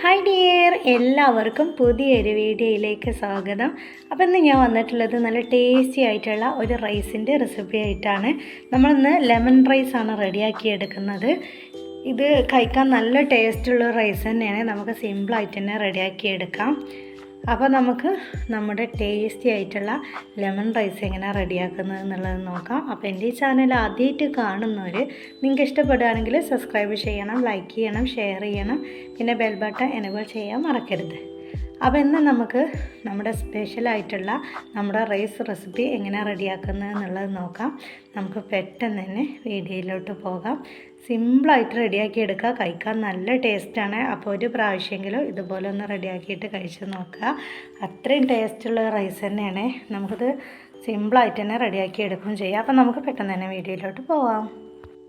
Hi dear, എല്ലാവർക്കും പുതിയൊരു വീഡിയോയിലേക്ക് സ്വാഗതം. അപ്പോൾ ഇന്ന് ഞാൻ വന്നിട്ടുള്ളത് നല്ല ടേസ്റ്റി ആയിട്ടുള്ള ഒരു റൈസിൻ്റെ റെസിപ്പി ആയിട്ടാണ്. നമ്മളിന്ന് ലെമൺ റൈസാണ് റെഡിയാക്കി എടുക്കുന്നത്. ഇത് കഴിക്കാൻ നല്ല ടേസ്റ്റുള്ള റൈസ് തന്നെയാണ്. നമുക്ക് സിമ്പിളായിട്ട് തന്നെ റെഡിയാക്കി എടുക്കാം. അപ്പോൾ നമുക്ക് നമ്മുടെ ടേസ്റ്റി ആയിട്ടുള്ള ലെമൺ റൈസ് എങ്ങനെ റെഡിയാക്കുന്നത് എന്നുള്ളത് നോക്കാം. അപ്പോൾ എൻ്റെ ഈ ചാനൽ ആദ്യമായിട്ട് കാണുന്നവർ നിങ്ങൾക്ക് ഇഷ്ടപ്പെടുകയാണെങ്കിൽ സബ്സ്ക്രൈബ് ചെയ്യണം, ലൈക്ക് ചെയ്യണം, ഷെയർ ചെയ്യണം, പിന്നെ ബെൽ ബട്ടൺ എനേബിൾ ചെയ്യാൻ മറക്കരുത്. അപ്പോൾ ഇന്ന് നമുക്ക് നമ്മുടെ സ്പെഷ്യലായിട്ടുള്ള നമ്മുടെ റൈസ് റെസിപ്പി എങ്ങനെ റെഡിയാക്കുന്നത് എന്നുള്ളത് നോക്കാം. നമുക്ക് പെട്ടെന്ന് തന്നെ വീഡിയോയിലോട്ട് പോകാം. സിമ്പിളായിട്ട് റെഡിയാക്കി എടുക്കുക, കഴിക്കാൻ നല്ല ടേസ്റ്റാണ്. അപ്പോൾ ഒരു പ്രാവശ്യമെങ്കിലും ഇതുപോലെ ഒന്ന് റെഡിയാക്കിയിട്ട് കഴിച്ച് നോക്കുക. അത്രയും ടേസ്റ്റുള്ള റൈസ് തന്നെയാണ്. നമുക്കിത് സിമ്പിളായിട്ട് തന്നെ റെഡിയാക്കി എടുക്കുകയും ചെയ്യാം. അപ്പോൾ നമുക്ക് പെട്ടെന്ന് തന്നെ വീഡിയോയിലോട്ട് പോകാം.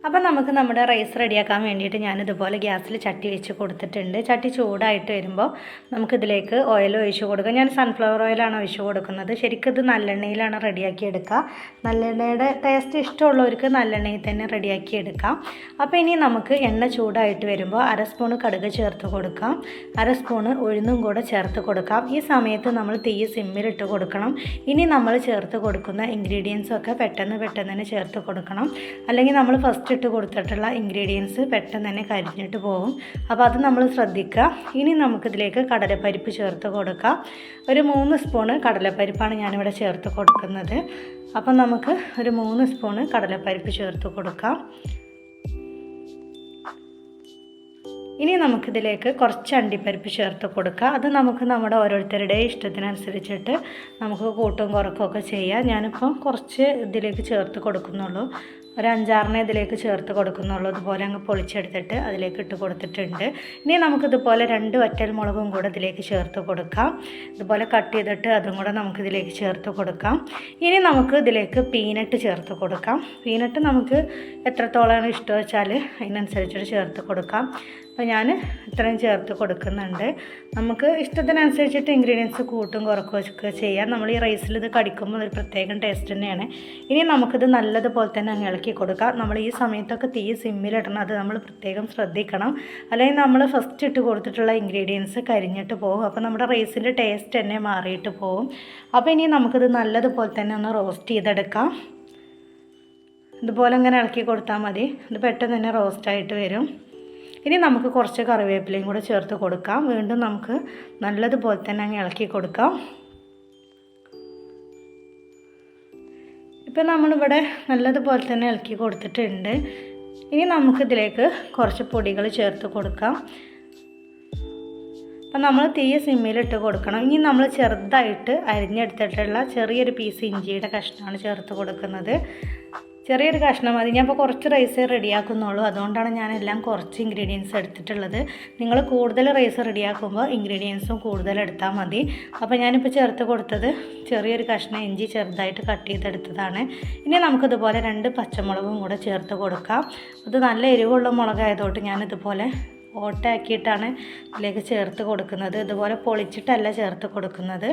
അപ്പോൾ നമുക്ക് നമ്മുടെ റൈസ് റെഡിയാക്കാൻ വേണ്ടിയിട്ട് ഞാനിതുപോലെ ഗ്യാസിൽ ചട്ടി വെച്ച് കൊടുത്തിട്ടുണ്ട്. ചട്ടി ചൂടായിട്ട് വരുമ്പോൾ നമുക്കിതിലേക്ക് ഓയിൽ ഒഴിച്ച് കൊടുക്കുക. ഞാൻ സൺഫ്ലവർ ഓയിലാണ് ഒഴിച്ച് കൊടുക്കുന്നത്. ശരിക്കും ഇത് നല്ലെണ്ണയിലാണ് റെഡിയാക്കി എടുക്കുക. നല്ലെണ്ണയുടെ ടേസ്റ്റ് ഇഷ്ടമുള്ളവർക്ക് നല്ലെണ്ണയിൽ തന്നെ റെഡിയാക്കി എടുക്കാം. അപ്പോൾ ഇനി നമുക്ക് എണ്ണ ചൂടായിട്ട് വരുമ്പോൾ 1/2 സ്പൂൺ കടുക് ചേർത്ത് കൊടുക്കാം, 1/2 സ്പൂൺ ഉഴുന്നും കൂടെ ചേർത്ത് കൊടുക്കാം. ഈ സമയത്ത് നമ്മൾ തീ സിമ്മിലിട്ട് കൊടുക്കണം. ഇനി നമ്മൾ ചേർത്ത് കൊടുക്കുന്ന ഇൻഗ്രീഡിയൻസൊക്കെ പെട്ടെന്ന് തന്നെ ചേർത്ത് കൊടുക്കണം. അല്ലെങ്കിൽ നമ്മൾ ഫസ്റ്റ് ഇട്ട് കൊടുത്തിട്ടുള്ള ഇൻഗ്രീഡിയൻസ് പെട്ടെന്ന് തന്നെ കരിഞ്ഞിട്ട് പോകും. അപ്പോൾ അത് നമ്മൾ ശ്രദ്ധിക്കുക. ഇനി നമുക്കിതിലേക്ക് കടലപ്പരിപ്പ് ചേർത്ത് കൊടുക്കാം. ഒരു 3 സ്പൂണ് കടലപ്പരിപ്പാണ് ഞാനിവിടെ ചേർത്ത് കൊടുക്കുന്നത്. അപ്പം നമുക്ക് ഒരു 3 സ്പൂണ് കടലപ്പരിപ്പ് ചേർത്ത് കൊടുക്കാം. ഇനി നമുക്കിതിലേക്ക് കുറച്ച് അണ്ടിപ്പരിപ്പ് ചേർത്ത് കൊടുക്കുക. അത് നമുക്ക് നമ്മുടെ ഓരോരുത്തരുടെ ഇഷ്ടത്തിനനുസരിച്ചിട്ട് നമുക്ക് കൂട്ടും കുറക്കുകയൊക്കെ ചെയ്യാം. ഞാനിപ്പം കുറച്ച് ഇതിലേക്ക് ചേർത്ത് കൊടുക്കുന്നുള്ളൂ. ഒരു 5-6 ഇതിലേക്ക് ചേർത്ത് കൊടുക്കുന്നുള്ളൂ. ഇതുപോലെ അങ്ങ് പൊളിച്ചെടുത്തിട്ട് അതിലേക്ക് ഇട്ട് കൊടുത്തിട്ടുണ്ട്. ഇനി നമുക്കിതുപോലെ 2 വറ്റൽമുളകും കൂടെ ഇതിലേക്ക് ചേർത്ത് കൊടുക്കാം. ഇതുപോലെ കട്ട് ചെയ്തിട്ട് അതും കൂടെ നമുക്കിതിലേക്ക് ചേർത്ത് കൊടുക്കാം. ഇനി നമുക്ക് ഇതിലേക്ക് പീനട്ട് ചേർത്ത് കൊടുക്കാം. പീനട്ട് നമുക്ക് എത്രത്തോളമാണ് ഇഷ്ടം വെച്ചാൽ അതിനനുസരിച്ചിട്ട് ചേർത്ത് കൊടുക്കാം. അപ്പോൾ ഞാൻ ഇത്രയും ചേർത്ത് കൊടുക്കുന്നുണ്ട്. നമുക്ക് ഇഷ്ടത്തിനനുസരിച്ചിട്ട് ഇൻഗ്രീഡിയൻസ് കൂട്ടും കുറക്കുകയൊക്കെ ചെയ്യാം. നമ്മൾ ഈ റൈസിൽ ഇത് കടിക്കുമ്പോൾ ഒരു പ്രത്യേകം ടേസ്റ്റ് തന്നെയാണ്. ഇനി നമുക്കിത് നല്ലതുപോലെ തന്നെ അങ്ങ് ഇളക്കി കൊടുക്കാം. നമ്മൾ ഈ സമയത്തൊക്കെ തീ സിമ്മിലിടണം, അത് നമ്മൾ പ്രത്യേകം ശ്രദ്ധിക്കണം. അല്ലെങ്കിൽ നമ്മൾ ഫസ്റ്റ് ഇട്ട് കൊടുത്തിട്ടുള്ള ഇൻഗ്രീഡിയൻസ് കരിഞ്ഞിട്ട് പോകും. അപ്പോൾ നമ്മുടെ റൈസിൻ്റെ ടേസ്റ്റ് തന്നെ മാറിയിട്ട് പോകും. അപ്പോൾ ഇനി നമുക്കിത് നല്ലതുപോലെ തന്നെ ഒന്ന് റോസ്റ്റ് ചെയ്തെടുക്കാം. ഇതുപോലെ ഇങ്ങനെ ഇളക്കി കൊടുത്താൽ മതി. ഇത് പെട്ടെന്ന് തന്നെ റോസ്റ്റായിട്ട് വരും. ഇനി നമുക്ക് കുറച്ച് കറിവേപ്പിലയും കൂടെ ചേർത്ത് കൊടുക്കാം. വീണ്ടും നമുക്ക് നല്ലതുപോലെ തന്നെ അങ്ങ് ഇളക്കി കൊടുക്കാം. ഇപ്പം നമ്മളിവിടെ നല്ലതുപോലെ തന്നെ ഇളക്കി കൊടുത്തിട്ടുണ്ട്. ഇനി നമുക്കിതിലേക്ക് കുറച്ച് പൊടികൾ ചേർത്ത് കൊടുക്കാം. അപ്പം നമ്മൾ തീ സിമ്മിലിട്ട് കൊടുക്കണം. ഇനി നമ്മൾ ചെറുതായിട്ട് അരിഞ്ഞെടുത്തിട്ടുള്ള ചെറിയൊരു പീസ് ഇഞ്ചിയുടെ കഷ്ണമാണ് ചേർത്ത് കൊടുക്കുന്നത്. ചെറിയൊരു കഷ്ണം മതി. ഞാൻ ഇപ്പോൾ കുറച്ച് റൈസ് റെഡിയാക്കുന്നുള്ളൂ, അതുകൊണ്ടാണ് ഞാനെല്ലാം കുറച്ച് ഇൻഗ്രീഡിയൻസ് എടുത്തിട്ടുള്ളത്. നിങ്ങൾ കൂടുതൽ റൈസ് റെഡിയാക്കുമ്പോൾ ഇൻഗ്രീഡിയൻസും കൂടുതൽ എടുത്താൽ മതി. അപ്പോൾ ഞാനിപ്പോൾ ചേർത്ത് കൊടുത്തത് ചെറിയൊരു കഷ്ണം ഇഞ്ചി ചെറുതായിട്ട് കട്ട് ചെയ്തെടുത്തതാണ്. ഇനി നമുക്കിതുപോലെ 2 പച്ചമുളകും കൂടെ ചേർത്ത് കൊടുക്കാം. അത് നല്ല എരിവുള്ള മുളകായതുകൊണ്ട് ഞാനിതുപോലെ ഓട്ടാക്കിയിട്ടാണ് ഇതിലേക്ക് ചേർത്ത് കൊടുക്കുന്നത്. ഇതുപോലെ പൊളിച്ചിട്ടല്ല ചേർത്ത് കൊടുക്കുന്നത്.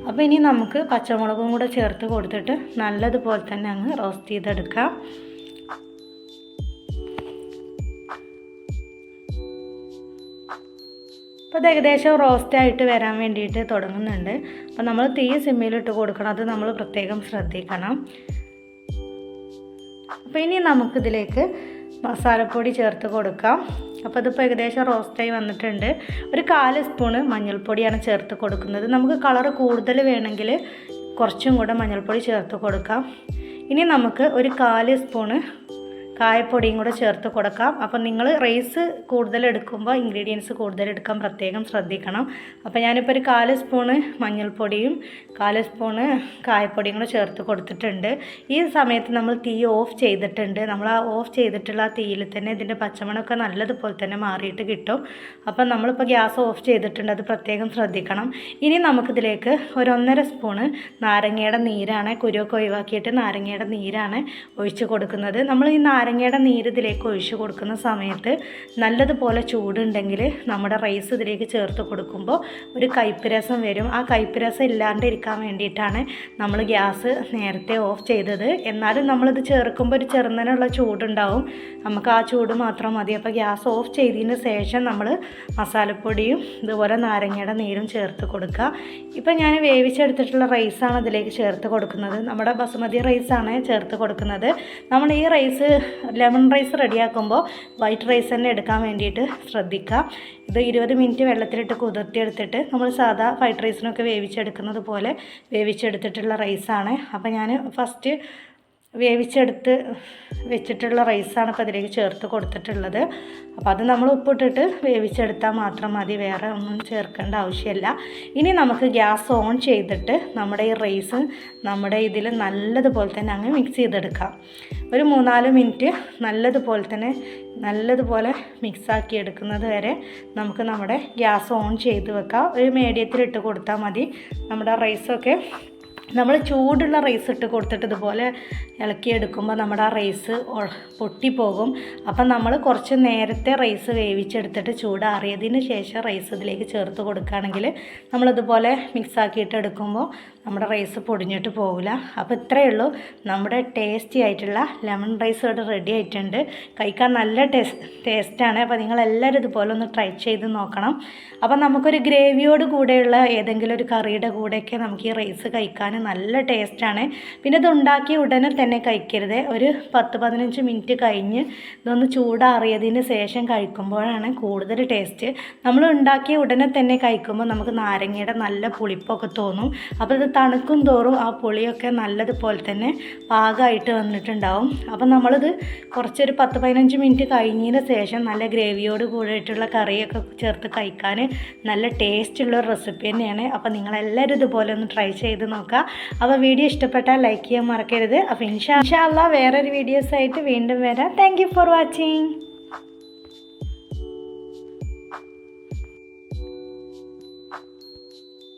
അപ്പോൾ ഇനി നമുക്ക് പച്ചമുളകും കൂടെ ചേർത്ത് കൊടുത്തിട്ട് നല്ലതുപോലെ തന്നെ അങ്ങ് റോസ്റ്റ് ചെയ്തെടുക്കാം. അപ്പോൾ ഇത് ഏകദേശം റോസ്റ്റായിട്ട് വരാൻ വേണ്ടിയിട്ട് തുടങ്ങുന്നുണ്ട്. അപ്പോൾ നമ്മൾ തീ സിമ്മിലിട്ട് കൊടുക്കണം, അത് നമ്മൾ പ്രത്യേകം ശ്രദ്ധിക്കണം. അപ്പോൾ ഇനി നമുക്കിതിലേക്ക് മസാലപ്പൊടി ചേർത്ത് കൊടുക്കാം. അപ്പോൾ ഇതിപ്പോൾ ഏകദേശം റോസ്റ്റായി വന്നിട്ടുണ്ട്. ഒരു 1/4 സ്പൂണ് മഞ്ഞൾപ്പൊടിയാണ് ചേർത്ത് കൊടുക്കുന്നത്. നമുക്ക് കളർ കൂടുതൽ വേണമെങ്കിൽ കുറച്ചും കൂടെ മഞ്ഞൾപ്പൊടി ചേർത്ത് കൊടുക്കാം. ഇനി നമുക്ക് ഒരു 1/4 സ്പൂണ് കായപ്പൊടിയും കൂടെ ചേർത്ത് കൊടുക്കാം. അപ്പം നിങ്ങൾ റൈസ് കൂടുതൽ എടുക്കുമ്പോൾ ഇൻഗ്രീഡിയൻസ് കൂടുതൽ എടുക്കാൻ പ്രത്യേകം ശ്രദ്ധിക്കണം. അപ്പോൾ ഞാനിപ്പോൾ ഒരു 1/4 സ്പൂണ് മഞ്ഞൾപ്പൊടിയും 1/4 സ്പൂണ് കായപ്പൊടിയും കൂടെ ചേർത്ത് കൊടുത്തിട്ടുണ്ട്. ഈ സമയത്ത് നമ്മൾ തീ ഓഫ് ചെയ്തിട്ടുണ്ട്. നമ്മൾ ആ ഓഫ് ചെയ്തിട്ടുള്ള ആ തീയിൽ തന്നെ ഇതിൻ്റെ പച്ചമണമൊക്കെ നല്ലതുപോലെ തന്നെ മാറിയിട്ട് കിട്ടും. അപ്പം നമ്മളിപ്പോൾ ഗ്യാസ് ഓഫ് ചെയ്തിട്ടുണ്ട്, അത് പ്രത്യേകം ശ്രദ്ധിക്കണം. ഇനി നമുക്കിതിലേക്ക് ഒരു 1.5 സ്പൂണ് നാരങ്ങയുടെ നീരാണ്, കുരുവൊക്കെ ഒഴിവാക്കിയിട്ട് നാരങ്ങയുടെ നീരാണ് ഒഴിച്ച് കൊടുക്കുന്നത്. നമ്മൾ ഈ നാരങ്ങയുടെ നീര് ഇതിലേക്ക് ഒഴിച്ച് കൊടുക്കുന്ന സമയത്ത് നല്ലതുപോലെ ചൂടുണ്ടെങ്കിൽ നമ്മുടെ റൈസ് ഇതിലേക്ക് ചേർത്ത് കൊടുക്കുമ്പോൾ ഒരു കയ്പ്പ് രസം വരും. ആ കയ്പ്പ് രസം ഇല്ലാണ്ടിരിക്കാൻ വേണ്ടിയിട്ടാണ് നമ്മൾ ഗ്യാസ് നേരത്തെ ഓഫ് ചെയ്തത്. എന്നാലും നമ്മളിത് ചേർക്കുമ്പോൾ ഒരു ചെറുന്നനുള്ള ചൂടുണ്ടാവും, നമുക്ക് ആ ചൂട് മാത്രം മതി. അപ്പോൾ ഗ്യാസ് ഓഫ് ചെയ്തതിന് ശേഷം നമ്മൾ മസാലപ്പൊടിയും ഇതുപോലെ നാരങ്ങയുടെ നീരും ചേർത്ത് കൊടുക്കുക. ഇപ്പം ഞാൻ വേവിച്ചെടുത്തിട്ടുള്ള റൈസാണ് ഇതിലേക്ക് ചേർത്ത് കൊടുക്കുന്നത്. നമ്മുടെ ബസുമതി റൈസാണ് ചേർത്ത് കൊടുക്കുന്നത്. നമ്മൾ ഈ റൈസ് ലെമൺ റൈസ് റെഡിയാക്കുമ്പോൾ വൈറ്റ് റൈസ് തന്നെ എടുക്കാൻ വേണ്ടിയിട്ട് ശ്രദ്ധിക്കുക. ഇത് 20 മിനിറ്റ് വെള്ളത്തിലിട്ട് കുതിർത്തിയെടുത്തിട്ട് നമ്മൾ സാധാ ഫ്രൈഡ് റൈസിനൊക്കെ വേവിച്ചെടുക്കുന്നത് പോലെ വേവിച്ചെടുത്തിട്ടുള്ള റൈസാണ്. അപ്പോൾ ഞാൻ ഫസ്റ്റ് വേവിച്ചെടുത്ത് വെച്ചിട്ടുള്ള റൈസാണ് ഇപ്പോൾ ഇതിലേക്ക് ചേർത്ത് കൊടുത്തിട്ടുള്ളത്. അപ്പോൾ അത് നമ്മൾ ഉപ്പിട്ടിട്ട് വേവിച്ചെടുത്താൽ മാത്രം മതി, വേറെ ഒന്നും ചേർക്കേണ്ട ആവശ്യമില്ല. ഇനി നമുക്ക് ഗ്യാസ് ഓൺ ചെയ്തിട്ട് നമ്മുടെ ഈ റൈസ് നമ്മുടെ ഇതിൽ നല്ലതുപോലെ തന്നെ അങ്ങ് മിക്സ് ചെയ്തെടുക്കാം. ഒരു 3-4 മിനിറ്റ് നല്ലതുപോലെ മിക്സാക്കി എടുക്കുന്നത് വരെ നമുക്ക് നമ്മുടെ ഗ്യാസ് ഓൺ ചെയ്ത് വെക്കാം. ഒരു മീഡിയത്തിലിട്ട് കൊടുത്താൽ മതി. നമ്മുടെ റൈസൊക്കെ നമ്മൾ ചൂടുള്ള റൈസ് ഇട്ട് കൊടുത്തിട്ട് ഇതുപോലെ ഇളക്കിയെടുക്കുമ്പോൾ നമ്മുടെ ആ റൈസ് പൊട്ടിപ്പോകും. അപ്പം നമ്മൾ കുറച്ച് നേരത്തെ റൈസ് വേവിച്ചെടുത്തിട്ട് ചൂടാറിയതിന് ശേഷം റൈസ് ഇതിലേക്ക് ചേർത്ത് കൊടുക്കുകയാണെങ്കിൽ നമ്മളിതുപോലെ മിക്സാക്കിയിട്ട് എടുക്കുമ്പോൾ നമ്മുടെ റൈസ് പൊടിഞ്ഞിട്ട് പോകില്ല. അപ്പോൾ ഇത്രയേ ഉള്ളൂ, നമ്മുടെ ടേസ്റ്റി ആയിട്ടുള്ള ലെമൺ റൈസ് ഇവിടെ റെഡി ആയിട്ടുണ്ട്. കഴിക്കാൻ നല്ല ടേസ്റ്റാണ്. അപ്പോൾ നിങ്ങളെല്ലാവരും ഇതുപോലെ ഒന്ന് ട്രൈ ചെയ്ത് നോക്കണം. അപ്പോൾ നമുക്കൊരു ഗ്രേവിയോട് കൂടെയുള്ള ഏതെങ്കിലും ഒരു കറിയുടെ കൂടെയൊക്കെ നമുക്ക് ഈ റൈസ് കഴിക്കാൻ നല്ല ടേസ്റ്റാണ്. പിന്നെ ഇത് ഉണ്ടാക്കിയ ഉടനെ തന്നെ കഴിക്കരുത്. ഒരു 10-15 മിനിറ്റ് കഴിഞ്ഞ് ഇതൊന്ന് ചൂടാറിയതിന് ശേഷം കഴിക്കുമ്പോഴാണ് കൂടുതൽ ടേസ്റ്റ്. നമ്മൾ ഉണ്ടാക്കിയ ഉടനെ തന്നെ കഴിക്കുമ്പോൾ നമുക്ക് നാരങ്ങയുടെ നല്ല പുളിപ്പൊക്കെ തോന്നും. അപ്പോൾ ഇത് തണുക്കും തോറും ആ പുളിയൊക്കെ നല്ലതുപോലെ തന്നെ പാകമായിട്ട് വന്നിട്ടുണ്ടാവും. അപ്പം നമ്മളിത് കുറച്ചൊരു 10-15 മിനിറ്റ് കഴിഞ്ഞതിന് ശേഷം നല്ല ഗ്രേവിയോട് കൂടിയിട്ടുള്ള കറിയൊക്കെ ചേർത്ത് കഴിക്കാൻ നല്ല ടേസ്റ്റുള്ളൊരു റെസിപ്പി തന്നെയാണ്. അപ്പോൾ നിങ്ങളെല്ലാവരും ഇതുപോലെ ഒന്ന് ട്രൈ ചെയ്ത് നോക്കുക. അപ്പോൾ വീഡിയോ ഇഷ്ടപ്പെട്ടാൽ ലൈക്ക് ചെയ്യാൻ മറക്കരുത്. അപ്പോൾ ഇൻഷാ അല്ലാഹ് വേറൊരു വീഡിയോസായിട്ട് വീണ്ടും വരാം. Thank you for watching.